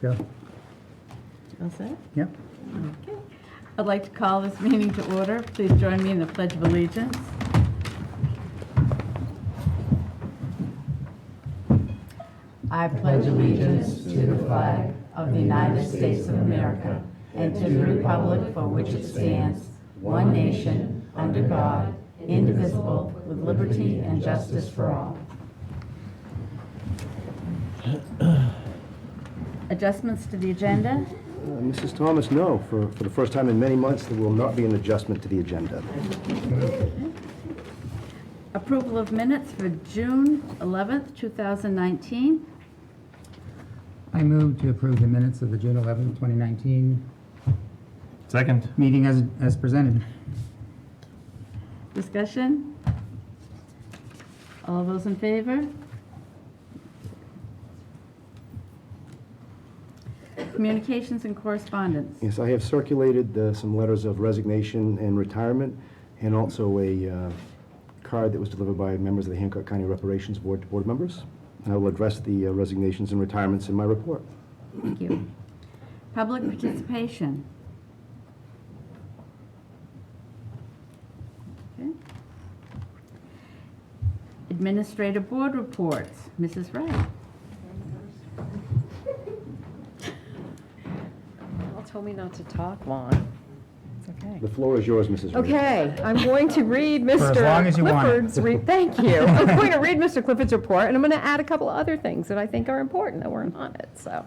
Let's go. All set? Yep. Okay. I'd like to call this meeting to order. Please join me in the Pledge of Allegiance. I pledge allegiance to the flag of the United States of America and to the republic for which it stands, one nation, under God, indivisible, with liberty and justice for all. Adjustments to the agenda. Mrs. Thomas, no. For the first time in many months, there will not be an adjustment to the agenda. Approval of minutes for June 11th, 2019. I move to approve the minutes of the June 11th, 2019 Second. meeting as presented. Discussion? All those in favor? Communications and correspondence. Yes, I have circulated some letters of resignation and retirement, and also a card that was delivered by members of the Hancock County Reparations Board to board members. I will address the resignations and retirements in my report. Thank you. Public participation. Okay. Administrative board reports. Mrs. Wright. Y'all told me not to talk long. It's okay. The floor is yours, Mrs. Wright. Okay, I'm going to read as long Mr. as you want it. Clifford's, thank you. I'm going to read Mr. Clifford's report, and I'm going to add a couple of other things that I think are important that weren't on it. So,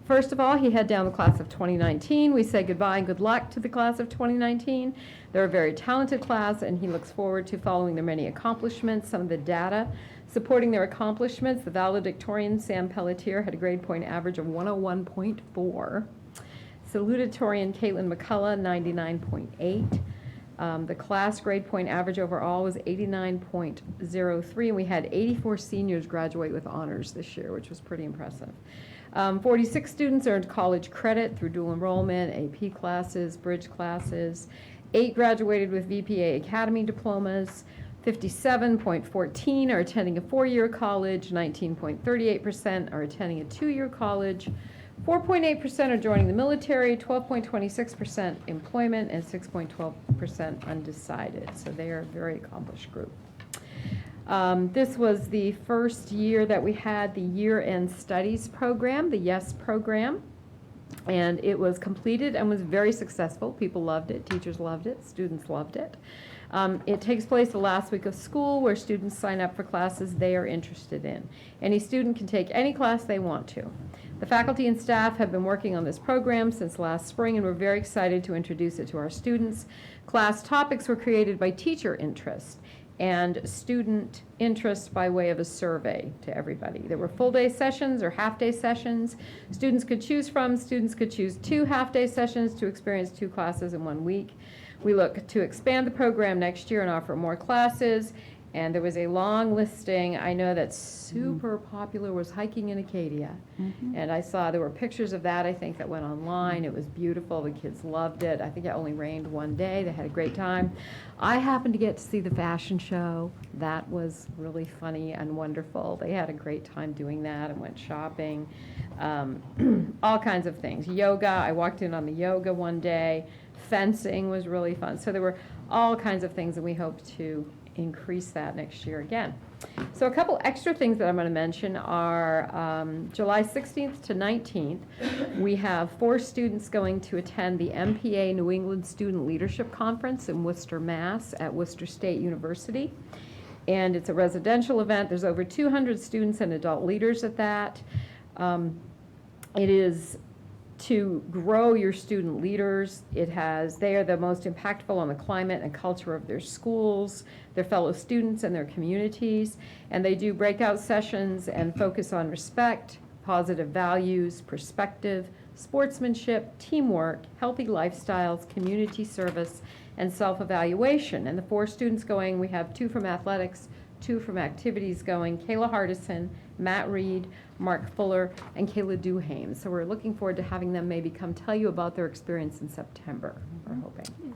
first of all, he had down the class of 2019. We say goodbye and good luck to the class of 2019. They're a very talented class, and he looks forward to following their many accomplishments. Some of the data supporting their accomplishments, the valedictorian Sam Pelletier had a grade point average of 101.4. Salutatorian Caitlin McCullough, 99.8. The class grade point average overall was 89.03, and we had 84 seniors graduate with honors this year, which was pretty impressive. 46 students earned college credit through dual enrollment, AP classes, bridge classes. 8 graduated with VPA Academy diplomas. 57.14 are attending a 4-year college. 19.38% are attending a 2-year college. 4.8% are joining the military, 12.26% employment, and 6.12% undecided. So they are a very accomplished group. This was the first year that we had the year-end studies program, the YES program, and it was completed and was very successful. People loved it, teachers loved it, students loved it. It takes place the last week of school where students sign up for classes they are interested in. Any student can take any class they want to. The faculty and staff have been working on this program since last spring, and we're very excited to introduce it to our students. Class topics were created by teacher interest and student interest by way of a survey to everybody. There were full-day sessions or half-day sessions students could choose from. Students could choose 2 half-day sessions to experience 2 classes in 1 week. We look to expand the program next year and offer more classes. And there was a long listing. I know that super popular was hiking in Acadia. And I saw there were pictures of that, I think, that went online. It was beautiful. The kids loved it. I think it only rained one day. They had a great time. I happened to get to see the fashion show. That was really funny and wonderful. They had a great time doing that and went shopping. All kinds of things. Yoga. I walked in on the yoga one day. Fencing was really fun. So there were all kinds of things, and we hope to increase that next year again. So a couple extra things that I'm going to mention are July 16th to 19th, we have 4 students going to attend the MPA New England Student Leadership Conference in Worcester, Mass. At Worcester State University. And it's a residential event. There's over 200 students and adult leaders at that. It is to grow your student leaders. They are the most impactful on the climate and culture of their schools, their fellow students, and their communities. And they do breakout sessions and focus on respect, positive values, perspective, sportsmanship, teamwork, healthy lifestyles, community service, and self-evaluation. And the 4 students going, we have 2 from athletics, 2 from activities going, Kayla Hardison, Matt Reed, Mark Fuller, and Kayla Duhame. So we're looking forward to having them maybe come tell you about their experience in September, we're hoping.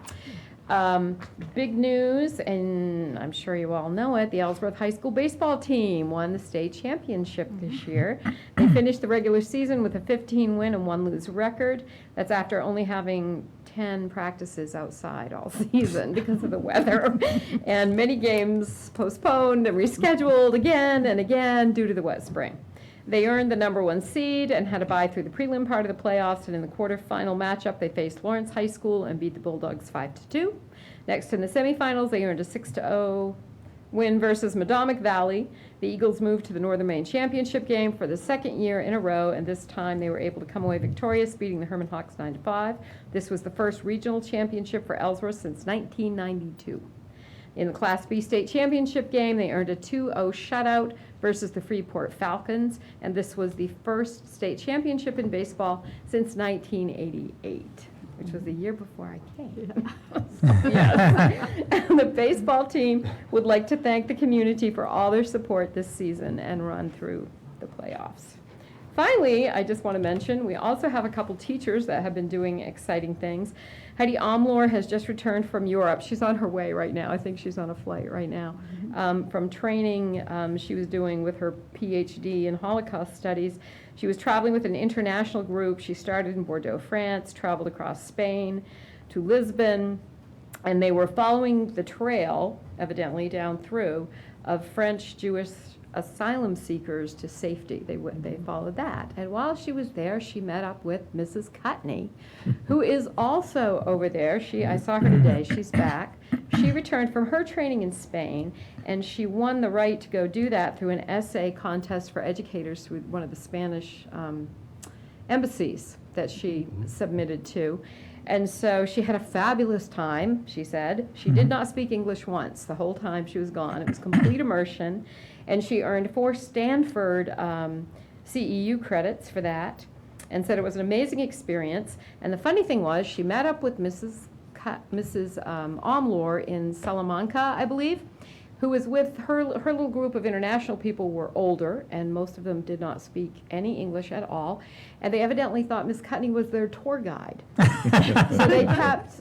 Big news, and I'm sure you all know it, the Ellsworth High School baseball team won the state championship this year. They finished the regular season with a 15-win and 1-lose record. That's after only having 10 practices outside all season because of the weather, and many games postponed and rescheduled again and again due to the wet spring. They earned the #1 seed and had a bye through the prelim part of the playoffs, and in the quarterfinal matchup, they faced Lawrence High School and beat the Bulldogs 5-2. Next, in the semifinals, they earned a 6-0 win versus Madomic Valley. The Eagles moved to the Northern Maine Championship game for the second year in a row, and this time they were able to come away victorious, beating the Herman Hawks 9-5. This was the first regional championship for Ellsworth since 1992. In the Class B state championship game, they earned a 2-0 shutout versus the Freeport Falcons, and this was the first state championship in baseball since 1988, which was the year before I came. Yes. And the baseball team would like to thank the community for all their support this season and run through the playoffs. Finally, I just want to mention, we also have a couple teachers that have been doing exciting things. Heidi Omlor has just returned from Europe. She's on her way right now. I think she's on a flight right now. From training she was doing with her PhD in Holocaust studies. She was traveling with an international group. She started in Bordeaux, France, traveled across Spain to Lisbon, and they were following the trail, evidently, down through, of French Jewish asylum seekers to safety. They followed that. And while she was there, she met up with Mrs. Cutney, who is also over there. I saw her today. She's back. She returned from her training in Spain, and she won the right to go do that through an essay contest for educators through one of the Spanish embassies that she submitted to. And so she had a fabulous time, she said. She did not speak English once the whole time she was gone. It was complete immersion. And she earned 4 Stanford CEU credits for that, and said it was an amazing experience. And the funny thing was, she met up with Mrs. Omlor in Salamanca, I believe, who was with her little group of international people were older, and most of them did not speak any English at all. And they evidently thought Miss Cutney was their tour guide. So they kept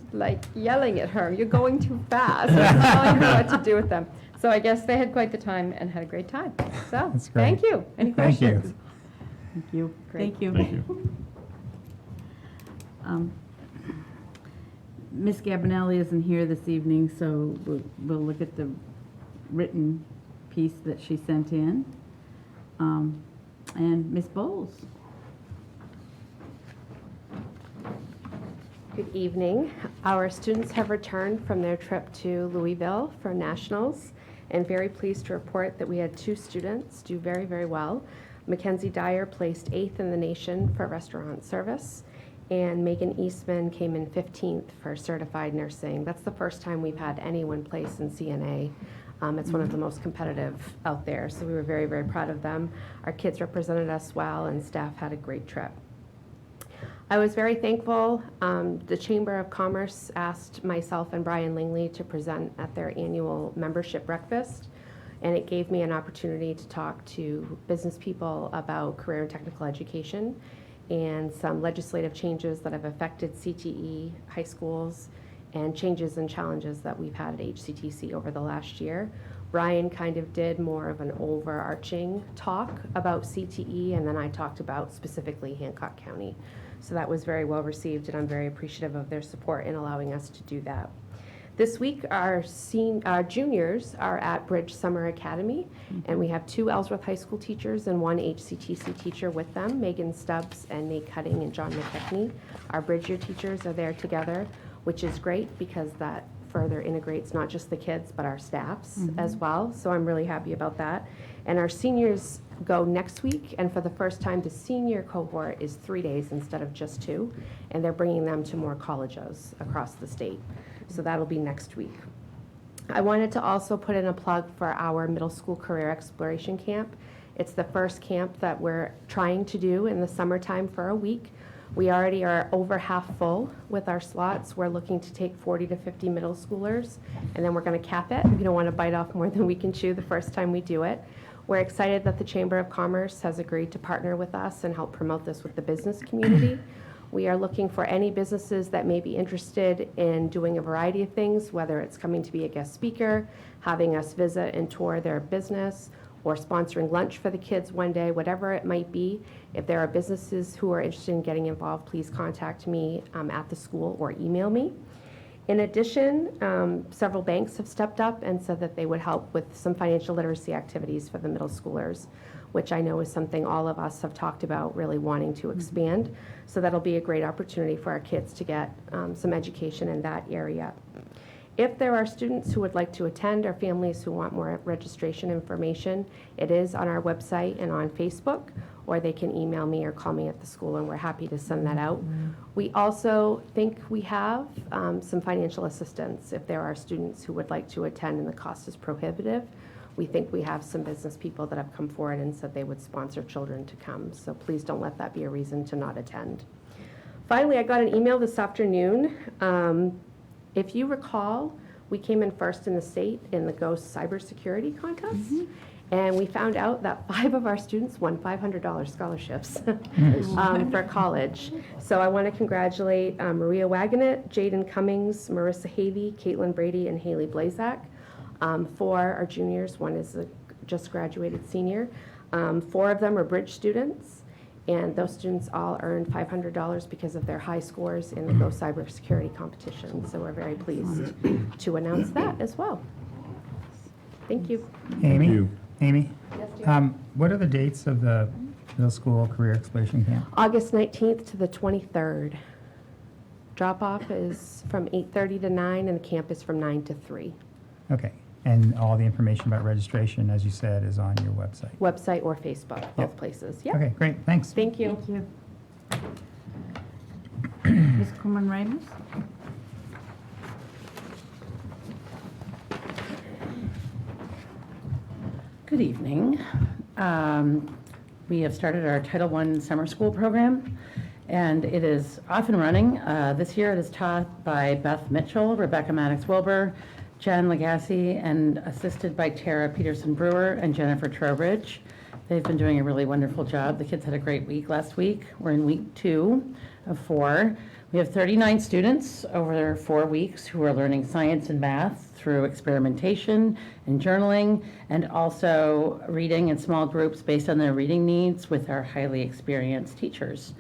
yelling at her, "You're going too fast," and telling her what to do with them. So I guess they had quite the time and had a great time. So, That's great. thank you. Any Thank you. questions? Thank you. Great. Thank you. Thank you. Ms. Gabonelli isn't here this evening, so we'll look at the written piece that she sent in. And Ms. Bowles. Good evening. Our students have returned from their trip to Louisville for nationals, and very pleased to report that we had 2 students do very, very well. Mackenzie Dyer placed 8th in the nation for restaurant service, and Megan Eastman came in 15th for certified nursing. That's the first time we've had anyone place in CNA. It's one of the most competitive out there, so we were very, very proud of them. Our kids represented us well, and staff had a great trip. I was very thankful. The Chamber of Commerce asked myself and Brian Lingley to present at their annual membership breakfast, and it gave me an opportunity to talk to business people about career and technical education and some legislative changes that have affected CTE high schools and changes and challenges that we've had at HCTC over the last year. Brian kind of did more of an overarching talk about CTE, and then I talked about specifically Hancock County. So that was very well received, and I'm very appreciative of their support in allowing us to do that. This week, our juniors are at Bridge Summer Academy, and we have 2 Ellsworth High School teachers and 1 HCTC teacher with them, Megan Stubbs and Nate Cutting and John McKechnie. Our Bridge year teachers are there together, which is great because that further integrates not just the kids, but our staffs as well. So I'm really happy about that. And our seniors go next week, and for the first time, the senior cohort is 3 days instead of just 2, and they're bringing them to more colleges across the state. So that'll be next week. I wanted to also put in a plug for our middle school career exploration camp. It's the first camp that we're trying to do in the summertime for a week. We already are over half full with our slots. We're looking to take 40 to 50 middle schoolers, and then we're going to cap it. We don't want to bite off more than we can chew the first time we do it. We're excited that the Chamber of Commerce has agreed to partner with us and help promote this with the business community. We are looking for any businesses that may be interested in doing a variety of things, whether it's coming to be a guest speaker, having us visit and tour their business, or sponsoring lunch for the kids one day, whatever it might be. If there are businesses who are interested in getting involved, please contact me at the school or email me. In addition, several banks have stepped up and said that they would help with some financial literacy activities for the middle schoolers, which I know is something all of us have talked about really wanting to expand. So that'll be a great opportunity for our kids to get some education in that area. If there are students who would like to attend or families who want more registration information, it is on our website and on Facebook, or they can email me or call me at the school, and we're happy to send that out. We also think we have some financial assistance if there are students who would like to attend and the cost is prohibitive. We think we have some business people that have come forward and said they would sponsor children to come, so please don't let that be a reason to not attend. Finally, I got an email this afternoon. If you recall, we came in first in the state in the GHOST cybersecurity contest, and we found out that 5 of our students won $500 scholarships for college. So I want to congratulate Maria Wagonet, Jaden Cummings, Marissa Havey, Caitlin Brady, and Haley Blazak. 4 are juniors, 1 is a just graduated senior. 4 of them are bridge students. And those students all earned $500 because of their high scores in the Go Cybersecurity competition. So we're very pleased to announce that as well. Thank you. Amy? you. Amy? What are the dates of the middle school career exploration camp? August 19th to the 23rd. Drop-off is from 8:30 to 9, and the camp is from 9 to 3. Okay, and all the information about registration, as you said, is on your website. Website or Facebook, both places. Yep. Okay, great, thanks. Thank you. Thank you. Ms. Kuhlman Ramos? Good evening. We have started our Title I summer school program, and it is off and running. This year it is taught by Beth Mitchell, Rebecca Maddox-Wilbur, Jen Legassi, and assisted by Tara Peterson-Brewer and Jennifer Trowbridge. They've been doing a really wonderful job. The kids had a great week last week. We're in week 2 of 4. We have 39 students over 4 weeks who are learning science and math through experimentation and journaling, and also reading in small groups based on their reading needs with our highly experienced teachers.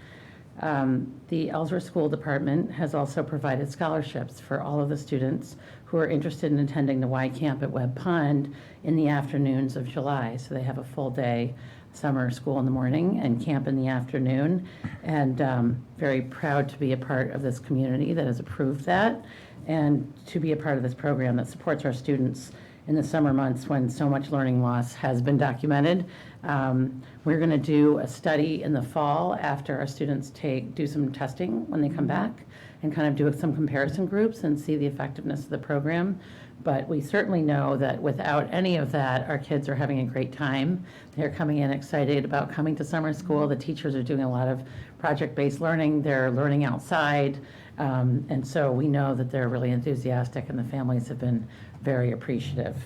The Ellsworth School Department has also provided scholarships for all of the students who are interested in attending the Y Camp at Webb Pond in the afternoons of July. So they have a full day summer school in the morning and camp in the afternoon. And very proud to be a part of this community that has approved that, and to be a part of this program that supports our students in the summer months when so much learning loss has been documented. We're going to do a study in the fall after our students do some testing when they come back, and kind of do some comparison groups and see the effectiveness of the program. But we certainly know that without any of that, our kids are having a great time. They're coming in excited about coming to summer school. The teachers are doing a lot of project-based learning. They're learning outside. And so we know that they're really enthusiastic, and the families have been very appreciative.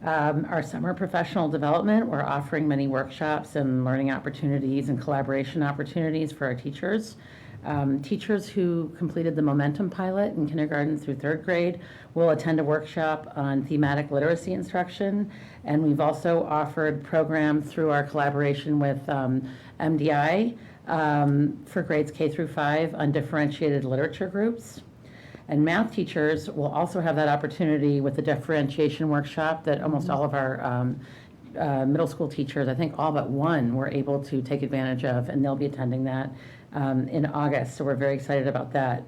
Our summer professional development, we're offering many workshops and learning opportunities and collaboration opportunities for our teachers. Teachers who completed the Momentum pilot in kindergarten through 3rd grade will attend a workshop on thematic literacy instruction, and we've also offered programs through our collaboration with MDI for grades K through 5 on differentiated literature groups. And math teachers will also have that opportunity with the differentiation workshop that almost all of our middle school teachers, I think all but one, were able to take advantage of, and they'll be attending that in August. So we're very excited about that.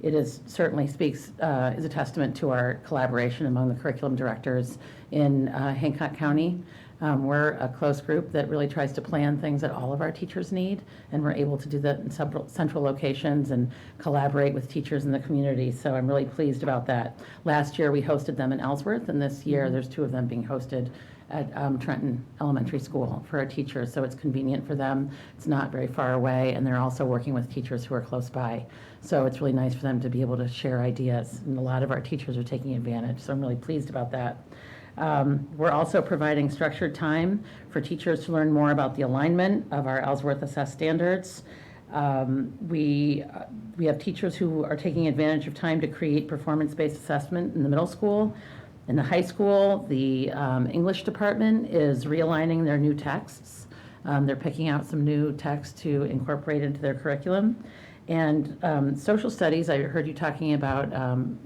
It is certainly is a testament to our collaboration among the curriculum directors in Hancock County. We're a close group that really tries to plan things that all of our teachers need, and we're able to do that in several central locations and collaborate with teachers in the community. So I'm really pleased about that. Last year we hosted them in Ellsworth, and this year there's 2 of them being hosted at Trenton Elementary School for our teachers. So it's convenient for them. It's not very far away, and they're also working with teachers who are close by. So it's really nice for them to be able to share ideas, and a lot of our teachers are taking advantage. So I'm really pleased about that. We're also providing structured time for teachers to learn more about the alignment of our Ellsworth assessed standards. We have teachers who are taking advantage of time to create performance-based assessment in the middle school. In the high school, the English department is realigning their new texts. They're picking out some new texts to incorporate into their curriculum. And social studies, I heard you talking about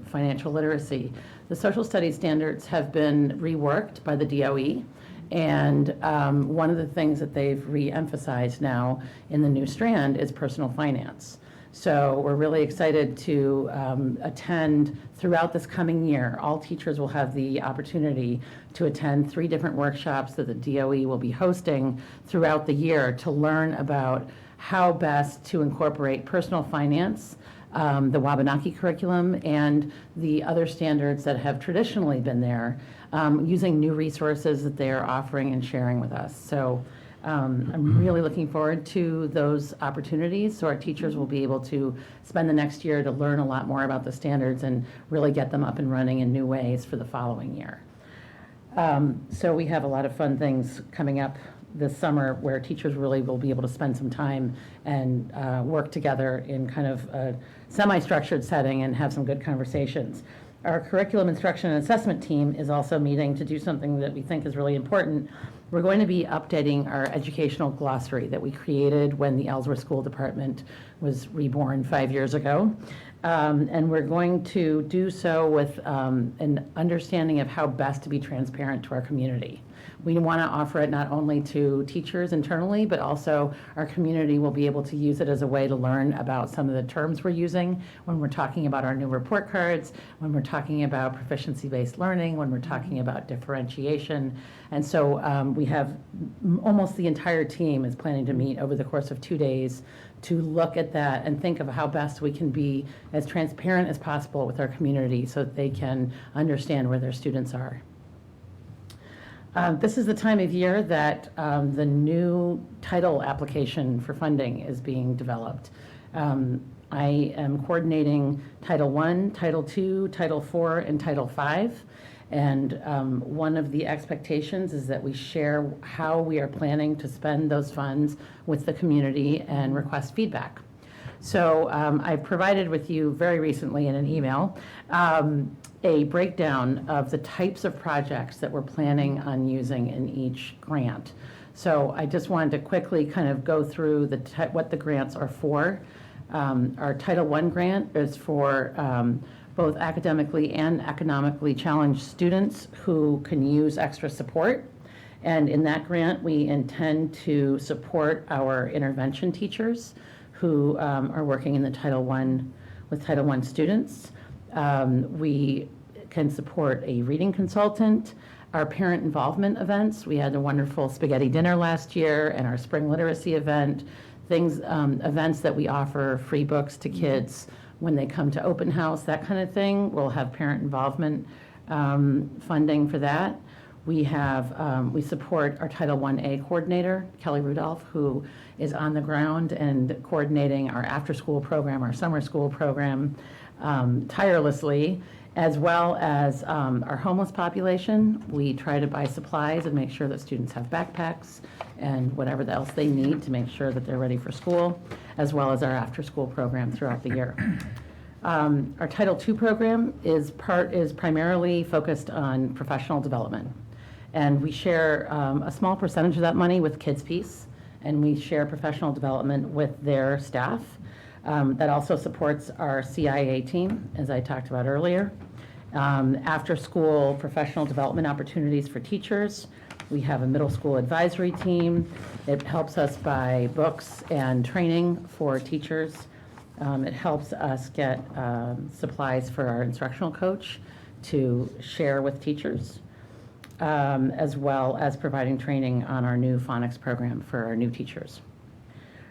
financial literacy. The social studies standards have been reworked by the DOE. And one of the things that they've re-emphasized now in the new strand is personal finance. So we're really excited to attend throughout this coming year. All teachers will have the opportunity to attend 3 different workshops that the DOE will be hosting throughout the year to learn about how best to incorporate personal finance, the Wabanaki curriculum, and the other standards that have traditionally been there, using new resources that they are offering and sharing with us. So I'm really looking forward to those opportunities, so our teachers will be able to spend the next year to learn a lot more about the standards and really get them up and running in new ways for the following year. So we have a lot of fun things coming up this summer where teachers really will be able to spend some time and work together in kind of a semi-structured setting and have some good conversations. Our curriculum instruction and assessment team is also meeting to do something that we think is really important. We're going to be updating our educational glossary that we created when the Ellsworth School Department was reborn 5 years ago. And we're going to do so with an understanding of how best to be transparent to our community. We want to offer it not only to teachers internally, but also our community will be able to use it as a way to learn about some of the terms we're using when we're talking about our new report cards, when we're talking about proficiency-based learning, when we're talking about differentiation. And so we have almost the entire team is planning to meet over the course of 2 days to look at that and think of how best we can be as transparent as possible with our community so that they can understand where their students are. This is the time of year that the new title application for funding is being developed. I am coordinating Title I, Title II, Title IV, and Title V. And one of the expectations is that we share how we are planning to spend those funds with the community and request feedback. So I've provided with you very recently in an email a breakdown of the types of projects that we're planning on using in each grant. So I just wanted to quickly kind of go through what the grants are for. Our Title I grant is for both academically and economically challenged students who can use extra support. And in that grant, we intend to support our intervention teachers who are working in the Title I with Title I students. We can support a reading consultant, our parent involvement events. We had a wonderful spaghetti dinner last year and our spring literacy event, events that we offer free books to kids when they come to open house, that kind of thing. We'll have parent involvement funding for that. We support our Title I-A coordinator, Kelly Rudolph, who is on the ground and coordinating our after-school program, our summer school program tirelessly, as well as our homeless population. We try to buy supplies and make sure that students have backpacks and whatever else they need to make sure that they're ready for school, as well as our after-school program throughout the year. Our Title II program is primarily focused on professional development. And we share a small percentage of that money with Kids Peace, and we share professional development with their staff. That also supports our CIA team, as I talked about earlier. After-school professional development opportunities for teachers. We have a middle school advisory team. It helps us buy books and training for teachers. It helps us get supplies for our instructional coach to share with teachers, as well as providing training on our new phonics program for our new teachers.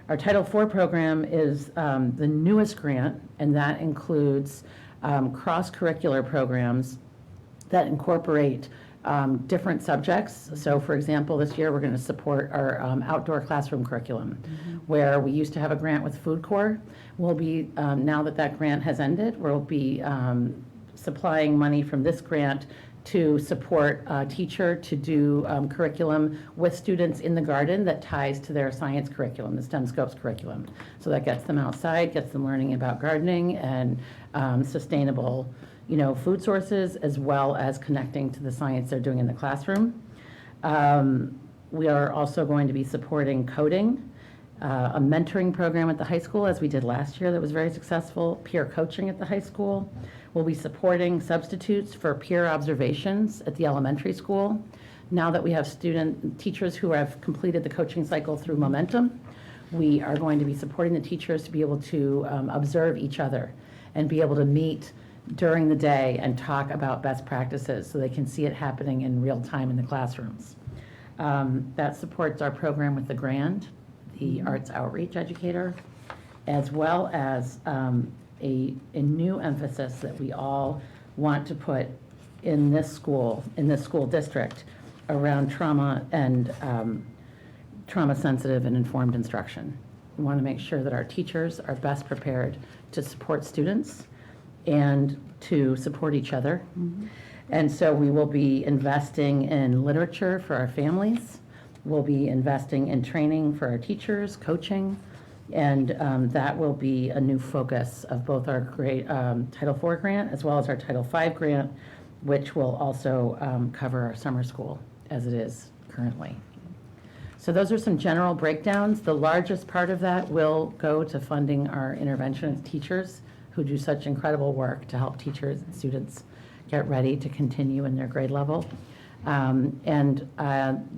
Our Title IV program is the newest grant, and that includes cross-curricular programs that incorporate different subjects. So for example, this year we're going to support our outdoor classroom curriculum, where we used to have a grant with Food Corps. We'll be, now that grant has ended, we'll be supplying money from this grant to support a teacher to do curriculum with students in the garden that ties to their science curriculum, the STEM Scopes curriculum. So that gets them outside, gets them learning about gardening and sustainable, food sources, as well as connecting to the science they're doing in the classroom. We are also going to be supporting coding, a mentoring program at the high school, as we did last year that was very successful, peer coaching at the high school. We'll be supporting substitutes for peer observations at the elementary school. Now that we have teachers who have completed the coaching cycle through Momentum, we are going to be supporting the teachers to be able to observe each other and be able to meet during the day and talk about best practices so they can see it happening in real time in the classrooms. That supports our program with the Grand, the arts outreach educator, as well as a new emphasis that we all want to put in this school district around trauma and trauma-sensitive and informed instruction. We want to make sure that our teachers are best prepared to support students and to support each other. And so we will be investing in literature for our families. We'll be investing in training for our teachers, coaching, and that will be a new focus of both our Title IV grant as well as our Title V grant, which will also cover our summer school as it is currently. So those are some general breakdowns. The largest part of that will go to funding our interventionist teachers who do such incredible work to help teachers and students get ready to continue in their grade level. The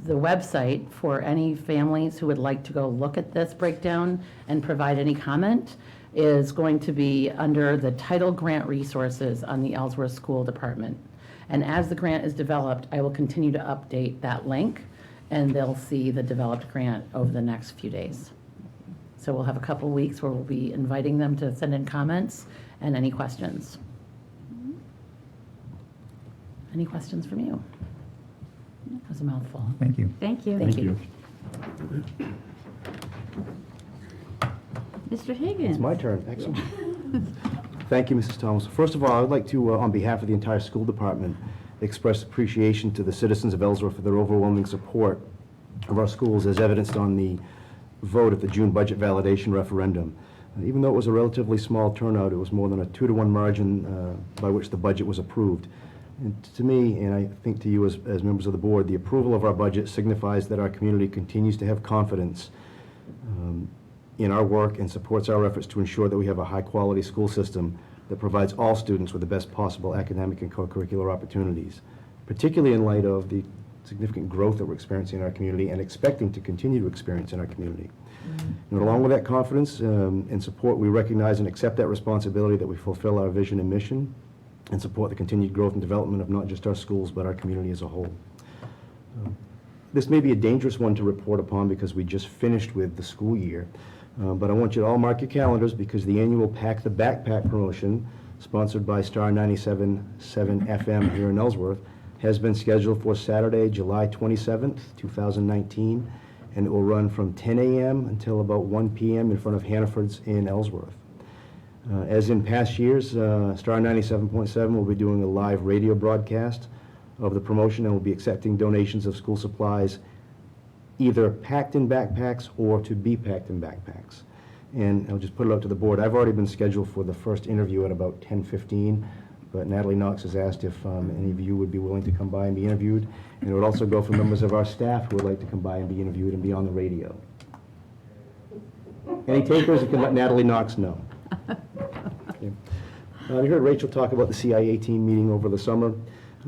website for any families who would like to go look at this breakdown and provide any comment is going to be under the Title Grant Resources on the Ellsworth School Department. And as the grant is developed, I will continue to update that link, and they'll see the developed grant over the next few days. So we'll have a couple weeks where we'll be inviting them to send in comments and any questions. Any questions from you? That was a mouthful. Thank you. Thank you. Thank you. Mr. Higgins. It's my turn. Excellent. Thank you, Mrs. Thomas. First of all, I would like to, on behalf of the entire school department, express appreciation to the citizens of Ellsworth for their overwhelming support of our schools, as evidenced on the vote at the June budget validation referendum. Even though it was a relatively small turnout, it was more than a 2-to-1 margin by which the budget was approved. And to me, and I think to you as members of the board, the approval of our budget signifies that our community continues to have confidence in our work and supports our efforts to ensure that we have a high-quality school system that provides all students with the best possible academic and co-curricular opportunities, particularly in light of the significant growth that we're experiencing in our community and expecting to continue to experience in our community. And along with that confidence and support, we recognize and accept that responsibility that we fulfill our vision and mission and support the continued growth and development of not just our schools, but our community as a whole. This may be a dangerous one to report upon because we just finished with the school year, but I want you to all mark your calendars because the annual Pack the Backpack promotion, sponsored by Star 97.7 FM here in Ellsworth, has been scheduled for Saturday, July 27th, 2019, and it will run from 10 a.m. until about 1 p.m. in front of Hannaford's in Ellsworth. As in past years, Star 97.7 will be doing a live radio broadcast of the promotion and will be accepting donations of school supplies, either packed in backpacks or to be packed in backpacks. And I'll just put it out to the board. I've already been scheduled for the first interview at about 10:15, but Natalie Knox has asked if any of you would be willing to come by and be interviewed. And it would also go for members of our staff who would like to come by and be interviewed and be on the radio. Any takers, you can let Natalie Knox know. Okay. You heard Rachel talk about the CIA team meeting over the summer.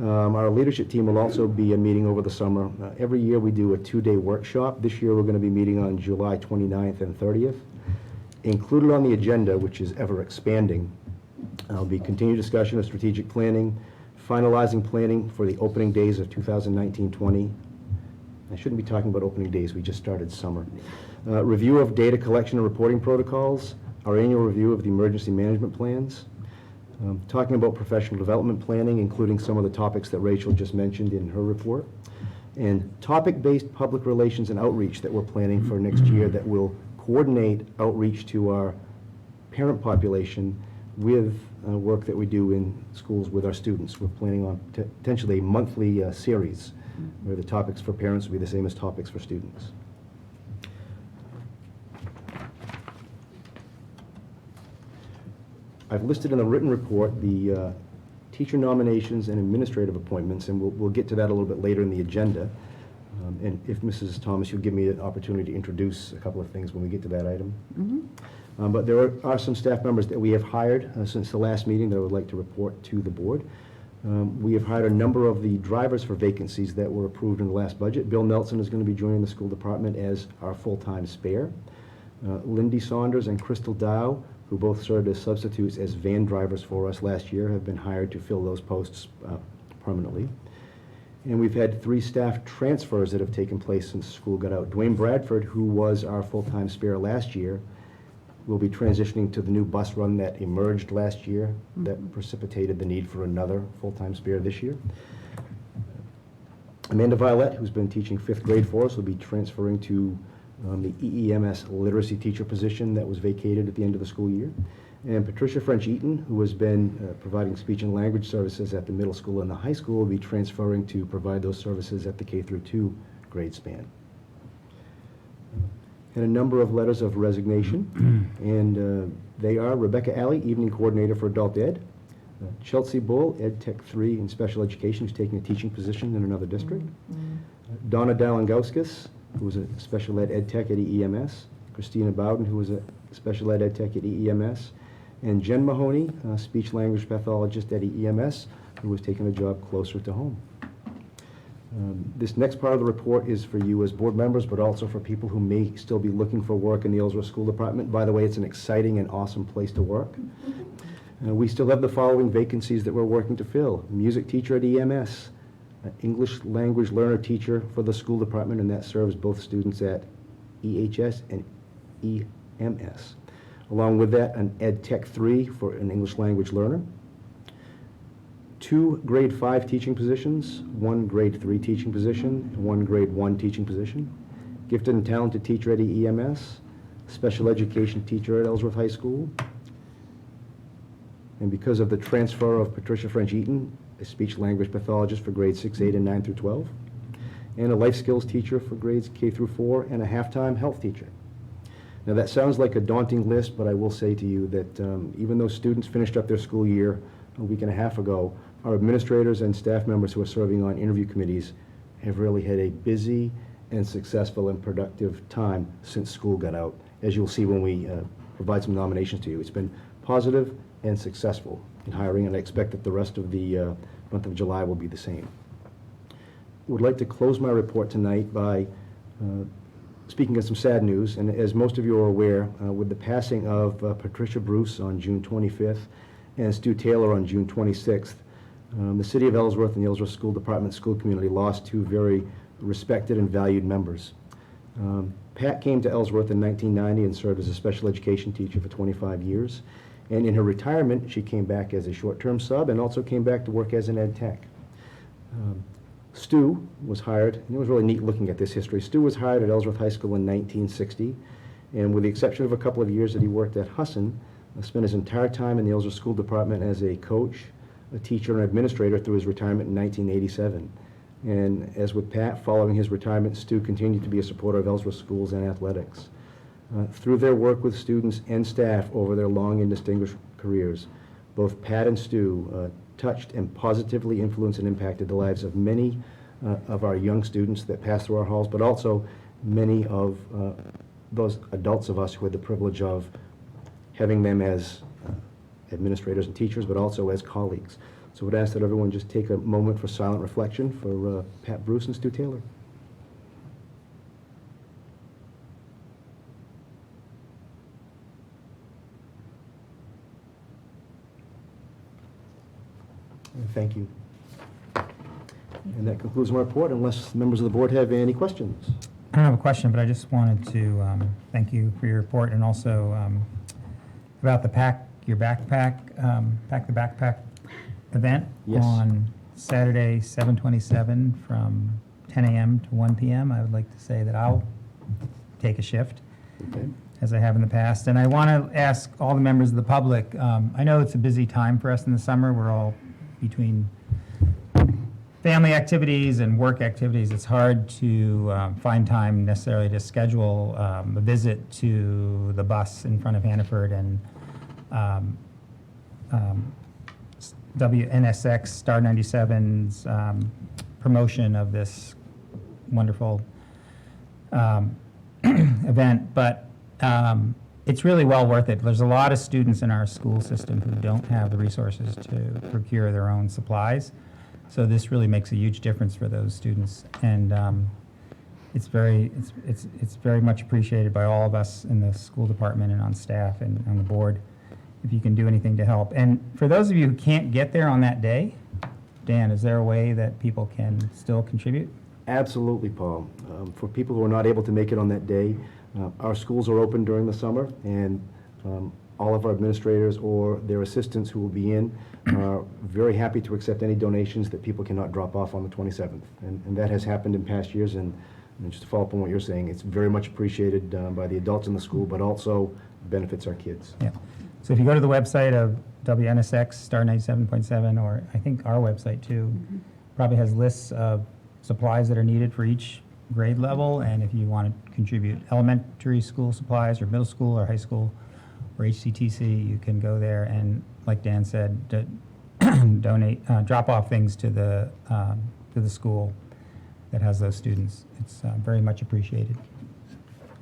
Our leadership team will also be a meeting over the summer. Every year we do a 2-day workshop. This year we're going to be meeting on July 29th and 30th. Included on the agenda, which is ever expanding, will be continued discussion of strategic planning, finalizing planning for the opening days of 2019-20. I shouldn't be talking about opening days, we just started summer. Review of data collection and reporting protocols, our annual review of the emergency management plans, talking about professional development planning, including some of the topics that Rachel just mentioned in her report, and topic-based public relations and outreach that we're planning for next year that will coordinate outreach to our parent population with work that we do in schools with our students. We're planning on potentially a monthly series where the topics for parents will be the same as topics for students. I've listed in the written report the teacher nominations and administrative appointments, and we'll get to that a little bit later in the agenda. And if Mrs. Thomas, you'll give me an opportunity to introduce a couple of things when we get to that item. But there are some staff members that we have hired since the last meeting that I would like to report to the board. We have hired a number of the drivers for vacancies that were approved in the last budget. Bill Nelson is going to be joining the school department as our full-time spare. Lindy Saunders and Crystal Dow, who both served as substitutes as van drivers for us last year, have been hired to fill those posts permanently. And we've had 3 staff transfers that have taken place since school got out. Dwayne Bradford, who was our full-time spare last year, will be transitioning to the new bus run that emerged last year that precipitated the need for another full-time spare this year. Amanda Violette, who's been teaching 5th grade for us, will be transferring to the EEMS literacy teacher position that was vacated at the end of the school year. And Patricia French-Eaton, who has been providing speech and language services at the middle school and the high school, will be transferring to provide those services at the K-2 grade span. Had a number of letters of resignation, and they are Rebecca Alley, evening coordinator for adult ed, Chelsea Bull, Ed Tech 3 in special education, who's taking a teaching position in another district, Donna Dalangauskas, who was a special ed tech at EEMS, Christina Bowden, who was a special ed tech at EEMS, and Jen Mahoney, a speech language pathologist at EEMS, who was taking a job closer to home. This next part of the report is for you as board members, but also for people who may still be looking for work in the Ellsworth School Department. By the way, it's an exciting and awesome place to work. We still have the following vacancies that we're working to fill. Music teacher at EMS, English language learner teacher for the school department, and that serves both students at EHS and EMS. Along with that, an Ed Tech 3 for an English language learner. 2 grade 5 teaching positions, 1 grade 3 teaching position, and 1 grade 1 teaching position. Gifted and talented teacher at EMS, special education teacher at Ellsworth High School. And because of the transfer of Patricia French-Eaton, a speech language pathologist for grades 6, 8, and 9 through 12, and a life skills teacher for grades K through 4, and a half-time health teacher. Now that sounds like a daunting list, but I will say to you that even though students finished up their school year a week and a half ago, our administrators and staff members who are serving on interview committees have really had a busy and successful and productive time since school got out, as you'll see when we provide some nominations to you. It's been positive and successful in hiring, and I expect that the rest of the month of July will be the same. Would like to close my report tonight by speaking of some sad news, and as most of you are aware, with the passing of Patricia Bruce on June 25th and Stu Taylor on June 26th, the City of Ellsworth and the Ellsworth School Department school community lost 2 very respected and valued members. Pat came to Ellsworth in 1990 and served as a special education teacher for 25 years. And in her retirement, she came back as a short-term sub and also came back to work as an ed tech. Stu was hired, and it was really neat looking at this history. Stu was hired at Ellsworth High School in 1960, and with the exception of a couple of years that he worked at Husson, spent his entire time in the Ellsworth School Department as a coach, a teacher, and administrator through his retirement in 1987. And as with Pat, following his retirement, Stu continued to be a supporter of Ellsworth schools and athletics. Through their work with students and staff over their long and distinguished careers, both Pat and Stu touched and positively influenced and impacted the lives of many of our young students that passed through our halls, but also many of those adults of us who had the privilege of having them as administrators and teachers, but also as colleagues. So I would ask that everyone just take a moment for silent reflection for Pat Bruce and Stu Taylor. And thank you. And that concludes my report, unless members of the board have any questions. I don't have a question, but I just wanted to thank you for your report, and also about the your backpack, Pack the Backpack event. Yes. On Saturday, 7/27 from 10 a.m. to 1 p.m. I would like to say that I'll take a shift. Okay. as I have in the past. And I want to ask all the members of the public, I know it's a busy time for us in the summer. We're all between family activities and work activities. It's hard to find time necessarily to schedule a visit to the bus in front of Hannaford and WNSX Star 97's promotion of this wonderful event, but it's really well worth it. There's a lot of students in our school system who don't have the resources to procure their own supplies, so this really makes a huge difference for those students, and it's very much appreciated by all of us in the school department and on staff and on the board if you can do anything to help. And for those of you who can't get there on that day, Dan, is there a way that people can still contribute? Absolutely, Paul. For people who are not able to make it on that day, our schools are open during the summer, and all of our administrators or their assistants who will be in are very happy to accept any donations that people cannot drop off on the 27th. And that has happened in past years, and just to follow up on what you're saying, it's very much appreciated by the adults in the school, but also benefits our kids. Yeah. So if you go to the website of WNSX Star 97.7, or I think our website too, probably has lists of supplies that are needed for each grade level, and if you want to contribute elementary school supplies or middle school or high school or HCTC, you can go there and, like Dan said, donate, drop off things to the school that has those students. It's very much appreciated.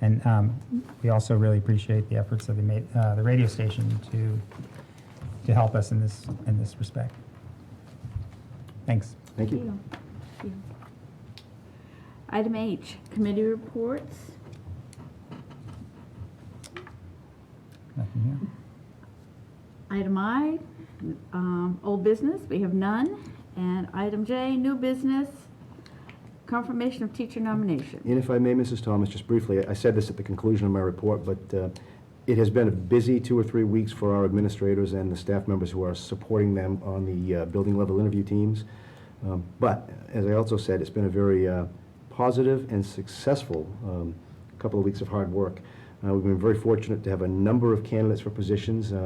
And we also really appreciate the efforts of the radio station to help us in this respect. Thanks. Thank you. Thank you. Item H, committee reports. Nothing here. Item I, old business, we have none. And item J, new business, confirmation of teacher nomination. And if I may, Mrs. Thomas, just briefly, I said this at the conclusion of my report, but it has been a busy 2 or 3 weeks for our administrators and the staff members who are supporting them on the building level interview teams. But as I also said, it's been a very positive and successful couple of weeks of hard work. We've been very fortunate to have a number of candidates for positions that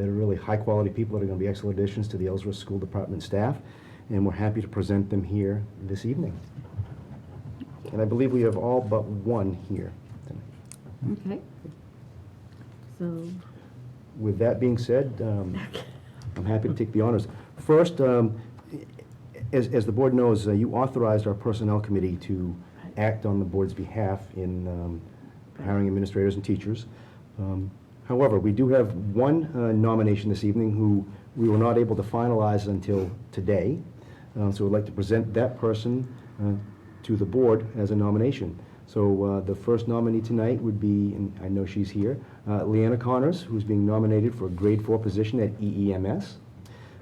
are really high-quality people that are going to be excellent additions to the Ellsworth School Department staff, and we're happy to present them here this evening. And I believe we have all but one here. Okay. So, With that being said, I'm happy to take the honors. First, as the board knows, you authorized our personnel committee to act on the board's behalf in hiring administrators and teachers. However, we do have one nomination this evening who we were not able to finalize until today. So we'd like to present that person to the board as a nomination. So the first nominee tonight would be, and I know she's here, Leanna Connors, who's being nominated for a grade 4 position at EEMS.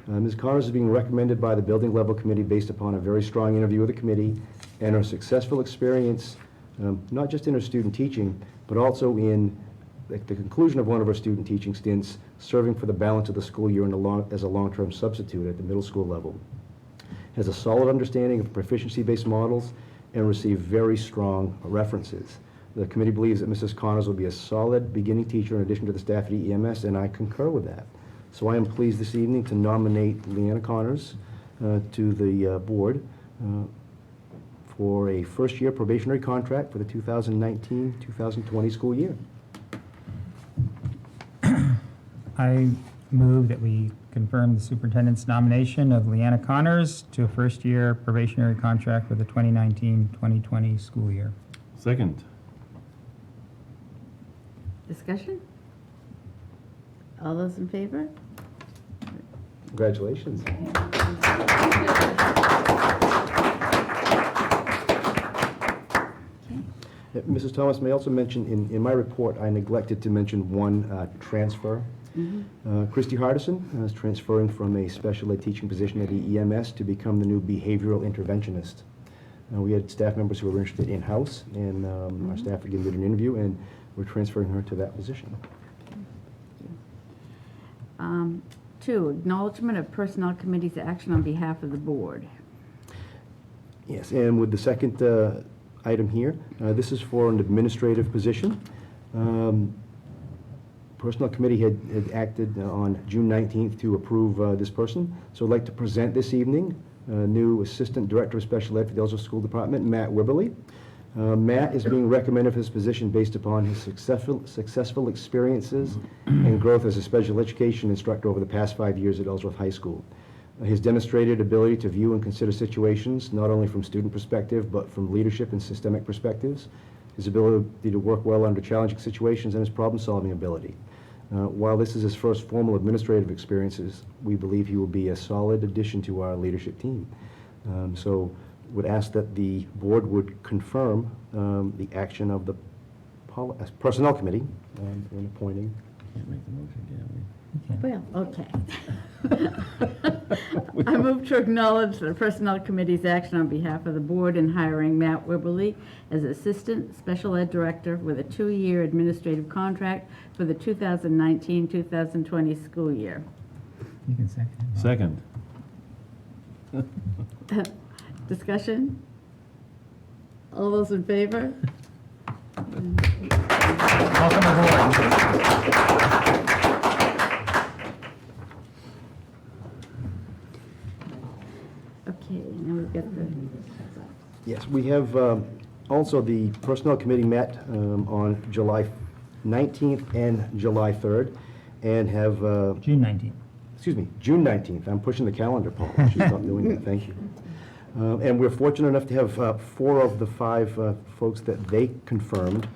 Ms. Connors is being recommended by the building level committee based upon a very strong interview with the committee and her successful experience, not just in her student teaching, but also in the conclusion of one of her student teaching stints, serving for the balance of the school year as a long-term substitute at the middle school level. Has a solid understanding of proficiency-based models and received very strong references. The committee believes that Mrs. Connors will be a solid beginning teacher in addition to the staff at EEMS, and I concur with that. So I am pleased this evening to nominate Leanna Connors to the board for a first-year probationary contract for the 2019-2020 school year. I move that we confirm the superintendent's nomination of Leanna Connors to a first-year probationary contract for the 2019-2020 school year. Second. discussion? All those in favor? Congratulations. Mrs. Thomas, may I also mention, in my report, I neglected to mention one transfer. Christy Hardison is transferring from a special ed teaching position at EEMS to become the new behavioral interventionist. We had staff members who were interested in-house, and our staff again did an interview, and we're transferring her to that position. 2, acknowledgement of personnel committee's action on behalf of the board. Yes, and with the second item here, this is for an administrative position. Personnel Committee had acted on June 19th to approve this person. So I'd like to present this evening new Assistant Director of Special Ed for the Ellsworth School Department, Matt Wibberly. Matt is being recommended for this position based upon his successful experiences and growth as a special education instructor over the past 5 years at Ellsworth High School. His demonstrated ability to view and consider situations, not only from student perspective, but from leadership and systemic perspectives, his ability to work well under challenging situations, and his problem-solving ability. While this is his first formal administrative experiences, we believe he will be a solid addition to our leadership team. So would ask that the board would confirm the action of the Personnel Committee in appointing. Can't make the motion, can we? Well, okay. I move to acknowledge the Personnel Committee's action on behalf of the board in hiring Matt Wibberly as Assistant Special Ed Director with a 2-year administrative contract for the 2019-2020 school year. You can second it. Second. Discussion? All those in favor? Welcome aboard. Okay, now we've got the, Yes, we have, also the Personnel Committee met on July 19th and July 3rd, and have, June 19th. excuse me, June 19th. I'm pushing the calendar, Paul. She's not doing that, thank you. And we're fortunate enough to have 4 of the 5 folks that they confirmed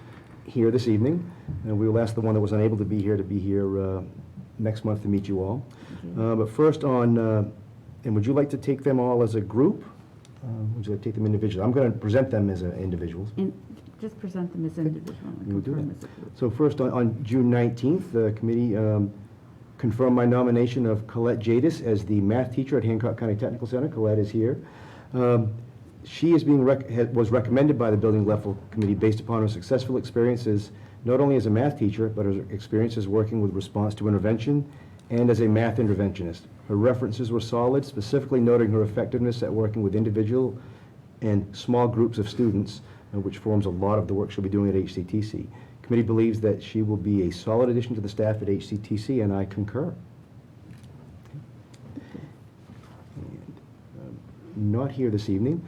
here this evening. And we will ask the one that was unable to be here next month to meet you all. But first on, and would you like to take them all as a group? Would you like to take them individually? I'm going to present them as individuals. just present them as individual and We will do confirm that. as a group. So first, on June 19th, the committee confirmed my nomination of Colette Jadis as the math teacher at Hancock County Technical Center. Colette is here. She is was recommended by the Building Level Committee based upon her successful experiences, not only as a math teacher, but her experiences working with response to intervention and as a math interventionist. Her references were solid, specifically noting her effectiveness at working with individual and small groups of students, which forms a lot of the work she'll be doing at HCTC. Committee believes that she will be a solid addition to the staff at HCTC, and I concur. And, not here this evening.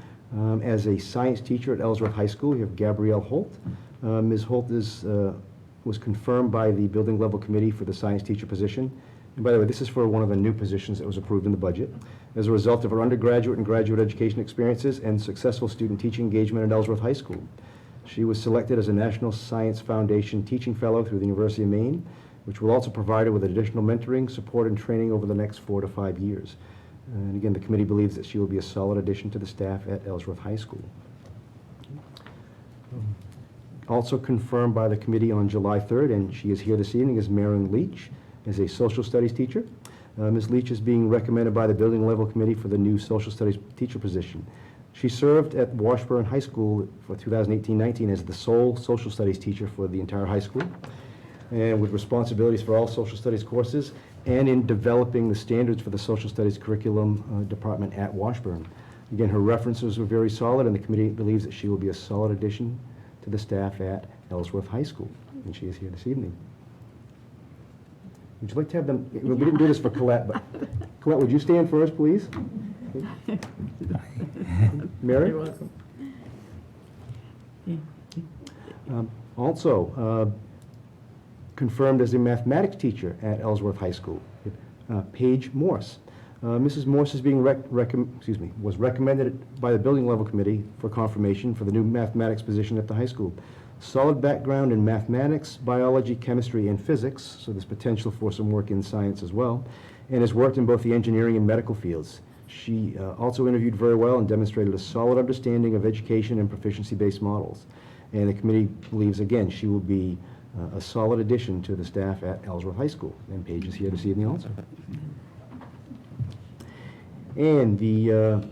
As a science teacher at Ellsworth High School, we have Gabrielle Holt. Ms. Holt was confirmed by the Building Level Committee for the science teacher position. And by the way, this is for one of the new positions that was approved in the budget. As a result of her undergraduate and graduate education experiences and successful student teaching engagement at Ellsworth High School. She was selected as a National Science Foundation Teaching Fellow through the University of Maine, which will also provide her with additional mentoring, support, and training over the next 4 to 5 years. And again, the committee believes that she will be a solid addition to the staff at Ellsworth High School. Also confirmed by the committee on July 3rd, and she is here this evening, is Marilyn Leach as a social studies teacher. Ms. Leach is being recommended by the Building Level Committee for the new social studies teacher position. She served at Washburn High School for 2018-19 as the sole social studies teacher for the entire high school, and with responsibilities for all social studies courses and in developing the standards for the social studies curriculum department at Washburn. Again, her references were very solid, and the committee believes that she will be a solid addition to the staff at Ellsworth High School, and she is here this evening. Would you like to have them, we didn't do this for Colette, but Colette, would you stand first, please? Mary? You're welcome. Also, confirmed as a mathematics teacher at Ellsworth High School, Paige Morse. Mrs. Morse is being was recommended by the Building Level Committee for confirmation for the new mathematics position at the high school. Solid background in mathematics, biology, chemistry, and physics, so there's potential for some work in science as well, and has worked in both the engineering and medical fields. She also interviewed very well and demonstrated a solid understanding of education and proficiency-based models. And the committee believes, again, she will be a solid addition to the staff at Ellsworth High School. And Paige is here this evening also. And the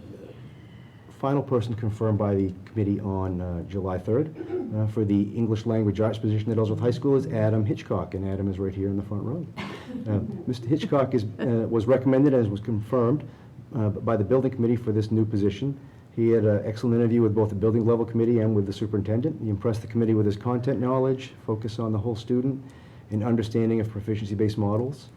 final person confirmed by the committee on July 3rd for the English Language Arts position at Ellsworth High School is Adam Hitchcock, and Adam is right here in the front row. Mr. Hitchcock was recommended, as was confirmed, by the Building Committee for this new position. He had an excellent interview with both the building level committee and with the superintendent. He impressed the committee with his content knowledge, focus on the whole student, and understanding of proficiency-based models.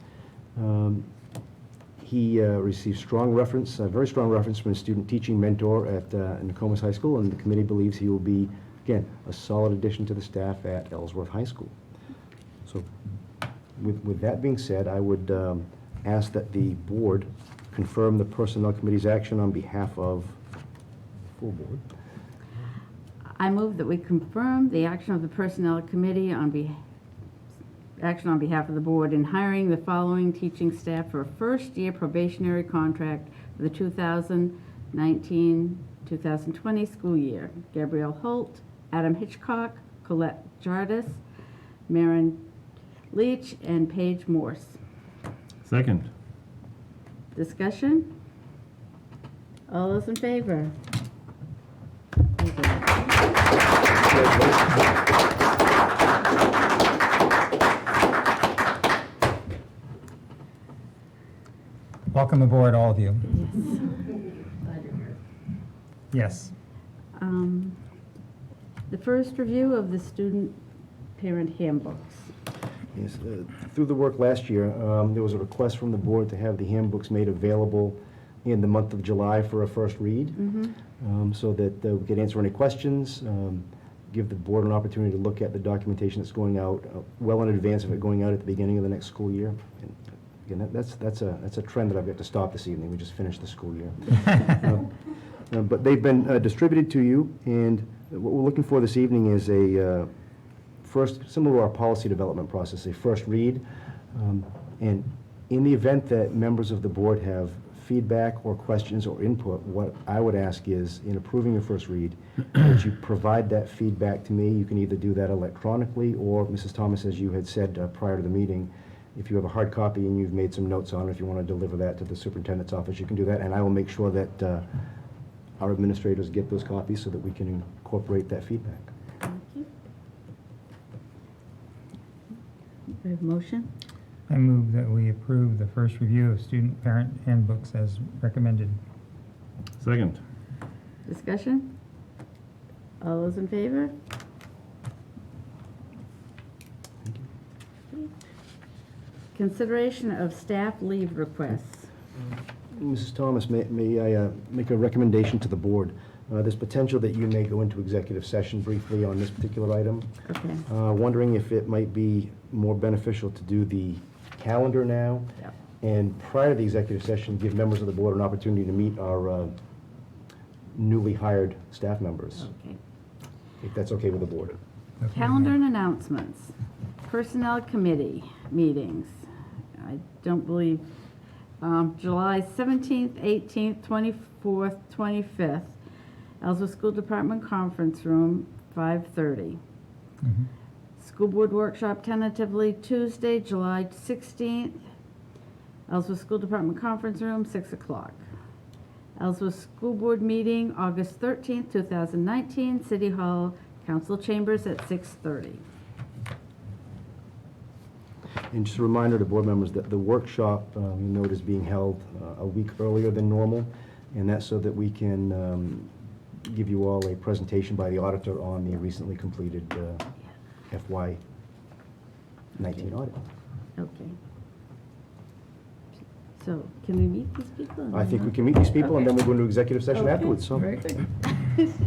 He received very strong reference from his student teaching mentor at Nokomis High School, and the committee believes he will be, again, a solid addition to the staff at Ellsworth High School. So with that being said, I would ask that the board confirm the Personnel Committee's action on behalf of the full board. I move that we confirm the action of the Personnel Committee action on behalf of the board in hiring the following teaching staff for a first-year probationary contract for the 2019-2020 school year. Gabrielle Holt, Adam Hitchcock, Colette Jardis, Maren Leach, and Paige Morse. Second. Discussion? All those in favor? Welcome aboard, all of you. Yes. The first review of the student parent handbooks. Yes, through the work last year, there was a request from the board to have the handbooks made available in the month of July for a first read, so that we could answer any questions, give the board an opportunity to look at the documentation that's going out well in advance of it going out at the beginning of the next school year. And again, that's a trend that I've got to stop this evening. We just finished the school year. But they've been distributed to you, and what we're looking for this evening is a first, similar to our policy development process, a first read. And in the event that members of the board have feedback or questions or input, what I would ask is, in approving your first read, that you provide that feedback to me. You can either do that electronically, or, Mrs. Thomas, as you had said prior to the meeting, if you have a hard copy and you've made some notes on it, if you want to deliver that to the superintendent's office, you can do that, and I will make sure that our administrators get those copies so that we can incorporate that feedback. Thank you. We have a motion? I move that we approve the first review of student parent handbooks as recommended. Second. Discussion? All those in favor? Consideration of staff leave requests. Mrs. Thomas, may I make a recommendation to the board? There's potential that you may go into executive session briefly on this particular item. Okay. Wondering if it might be more beneficial to do the calendar now, Yep. and prior to the executive session, give members of the board an opportunity to meet our newly hired staff members, Okay. if that's okay with the board. Okay. Calendar and announcements. Personnel Committee meetings. I don't believe, July 17th, 18th, 24th, 25th, Ellsworth School Department Conference Room, 5:30. Mhm. School Board Workshop tentatively Tuesday, July 16th, Ellsworth School Department Conference Room, 6 o'clock. Ellsworth School Board meeting, August 13th, 2019, City Hall, Council Chambers at 6:30. And just a reminder to board members that the workshop, you note, is being held a week earlier than normal, and that's so that we can give you all a presentation by the auditor on the recently completed FY19 audit. Okay. So, can we meet these people? I think we can meet these people, and then we go into executive session Okay. afterwards, so. Very good.